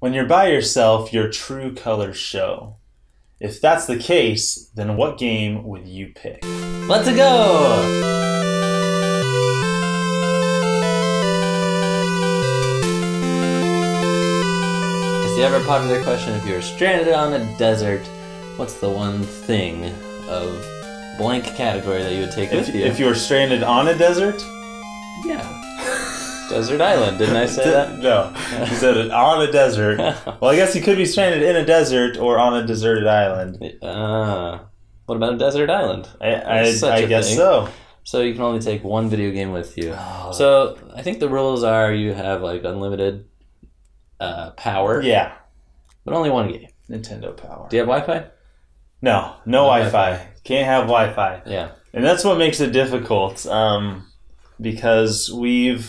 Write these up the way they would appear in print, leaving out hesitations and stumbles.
When you're by yourself, your true colors show. If that's the case, then what game would you pick? Let's go! It's the ever popular question, if you were stranded on a desert, what's the one thing of blank category that you would take with you? If you were stranded on a desert? Yeah. Desert island, didn't I say that? No, you said it on a desert. Well, I guess you could be stranded in a desert or on a deserted island. What about a desert island? I guess so. So you can only take one video game with you. Oh. So I think the rules are you have like unlimited power. Yeah. But only one game. Nintendo Power. Do you have Wi-Fi? No Wi-Fi. Can't have Wi-Fi. Yeah. And that's what makes it difficult, because we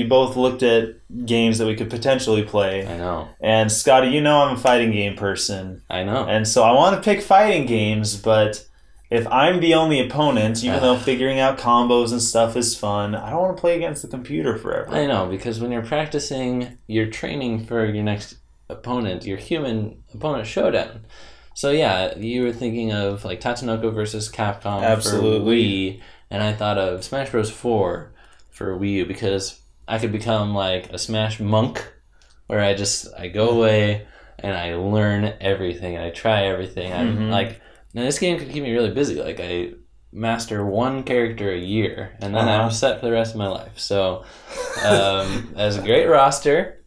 both looked at games that we could potentially play. I know. And Scotty, I'm a fighting game person. I know. And so I want to pick fighting games, but if I'm the only opponent, even though figuring out combos and stuff is fun, I don't want to play against the computer forever. I know, because when you're practicing, you're training for your next opponent, your human opponent showdown. So yeah, you were thinking of like Tatsunoko versus Capcom for Wii, and I thought of Smash Bros. 4 for Wii U, because I could become like a Smash monk, where I go away and I learn everything and I try everything. I'm like, now this game could keep me really busy. Like I master one character a year, and then I'm set for the rest of my life. So as a great roster,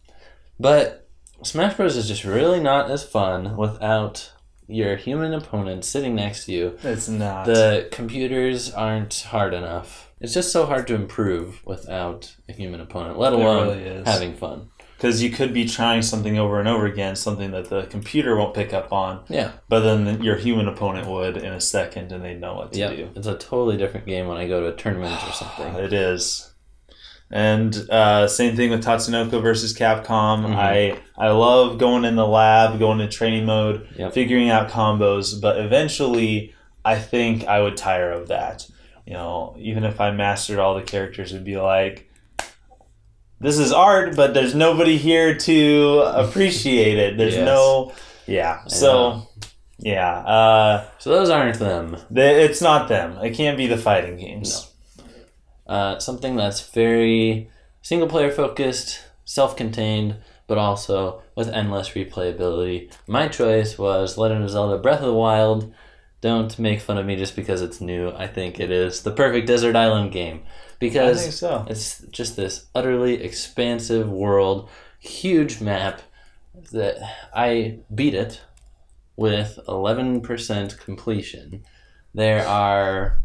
but Smash Bros. Is just really not as fun without your human opponent sitting next to you. It's not. The computers aren't hard enough. It's just so hard to improve without a human opponent, let alone having fun. Because you could be trying something over and over again, something that the computer won't pick up on. Yeah. But then your human opponent would in a second, and they know what to do. It's a totally different game when I go to a tournament or something. It is. And same thing with Tatsunoko versus Capcom. I love going in the lab, going in training mode, figuring out combos, but eventually I think I would tire of that. Even if I mastered all the characters, it'd be like, this is art, but there's nobody here to appreciate it. There's So those aren't them. It's not them. It can't be the fighting games. No. Something that's very single-player focused, self-contained, but also with endless replayability. My choice was Legend of Zelda Breath of the Wild. Don't make fun of me just because it's new. I think it is the perfect desert island game. Because I think so. It's just this utterly expansive world, huge map, that I beat it with 11% completion. There are...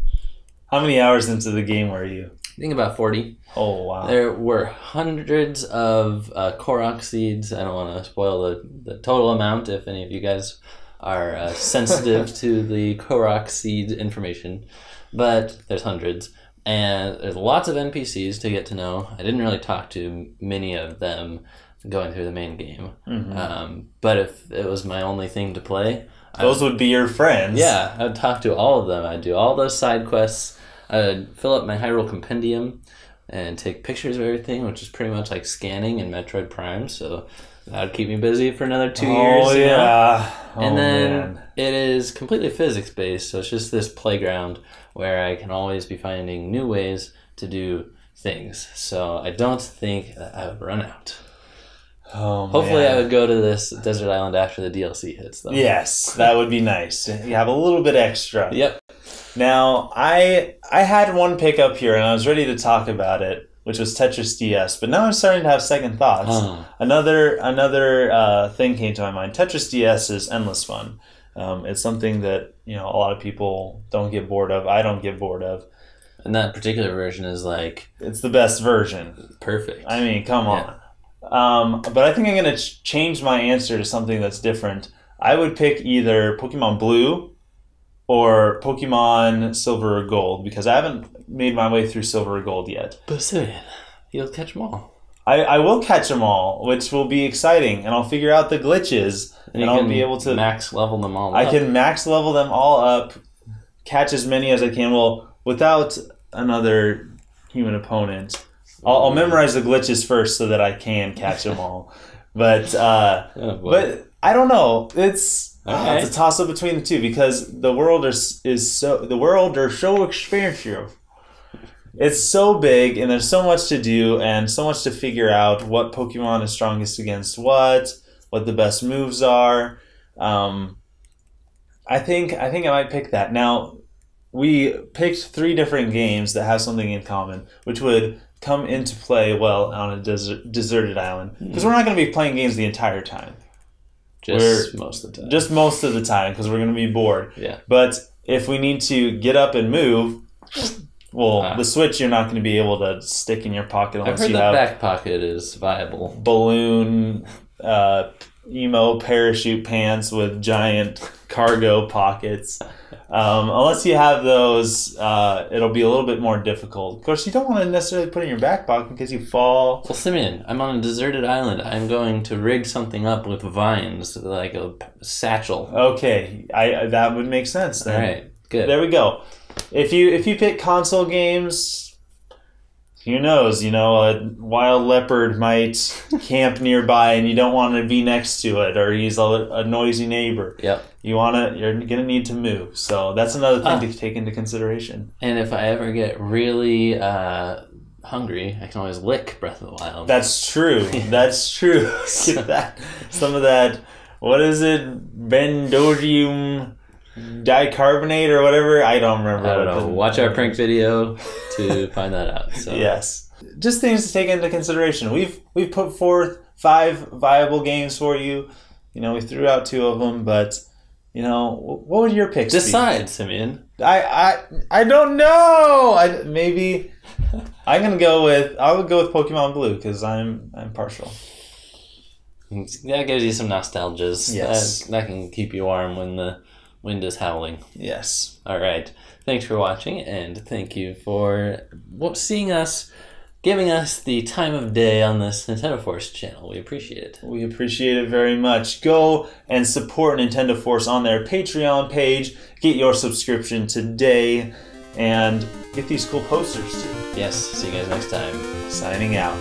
How many hours into the game were you? I think about 40. Oh, wow. There were hundreds of Korok seeds. I don't want to spoil the total amount if any of you guys are sensitive to the Korok seed information. But there's hundreds. And there's lots of NPCs to get to know. I didn't really talk to many of them going through the main game. But if it was my only thing to play... Those would be your friends. Yeah, I'd talk to all of them. I'd do all those side quests. I'd fill up my Hyrule Compendium and take pictures of everything, which is pretty much like scanning in Metroid Prime. So that would keep me busy for another 2 years. Oh, yeah. And then it is completely physics-based, so it's just this playground where I can always be finding new ways to do things. So I don't think that I would run out. Oh, hopefully I would go to this desert island after the DLC hits, though. Yes, that would be nice. You have a little bit extra. Yep. Now, I had one pick up here, and I was ready to talk about it, which was Tetris DS. But now I'm starting to have second thoughts. Another thing came to my mind. Tetris DS is endless fun. It's something that a lot of people don't get bored of. I don't get bored of. And that particular version is like... It's the best version. Perfect. I mean, come on. But I think I'm going to change my answer to something that's different. I would pick either Pokemon Blue or Pokemon Silver or Gold, because I haven't made my way through Silver or Gold yet. But you'll catch them all. I will catch them all, which will be exciting, and I'll figure out the glitches, and I'll be able to max level them all up. I can max level them all up, catch as many as I can, without another human opponent. I'll memorize the glitches first so that I can catch them all. But but I don't know. It's okay. It's a toss up between the two because the world is so expansive. It's so big and there's so much to do and so much to figure out what Pokemon is strongest against what the best moves are. I think I might pick that. Now, we picked 3 different games that have something in common, which would come into play well on a deserted island. Because we're not going to be playing games the entire time. Most of the time. Just most of the time, because we're going to be bored. Yeah. But if we need to get up and move, well, the Switch you're not going to be able to stick in your pocket unless I've heard you the have back pocket is viable. Balloon, emo parachute pants with giant cargo pockets. Unless you have those, it'll be a little bit more difficult. Of course, you don't want to necessarily put it in your back pocket because you fall. Well, Simeon, I'm on a deserted island. I'm going to rig something up with vines, like a satchel. Okay, that would make sense then. All right, good. There we go. If you pick console games, who knows? You know, a wild leopard might camp nearby, and you don't want to be next to it, or he's a noisy neighbor. Yep. You're gonna need to move. So that's another thing to take into consideration. And if I ever get really hungry, I can always lick Breath of the Wild. That's true. That's true. Get that. Some of that. What is it? Bendodium dicarbonate or whatever. I don't remember. I don't know. Watch our prank video to find that out. So. Yes, just things to take into consideration. We've put forth 5 viable games for you. You know, we threw out 2 of them, but you know, what would your picks Decide, Simeon. I don't know. Maybe I would go with Pokemon Blue because I'm partial. That gives you some nostalgias. Yes, that can keep you warm when the wind is howling. Yes. All right. Thanks for watching, and thank you for seeing us, giving us the time of day on this Nintendo Force channel. We appreciate it. We appreciate it very much. Go and support Nintendo Force on their Patreon page. Get your subscription today, and get these cool posters too. Yes. See you guys next time. Signing out.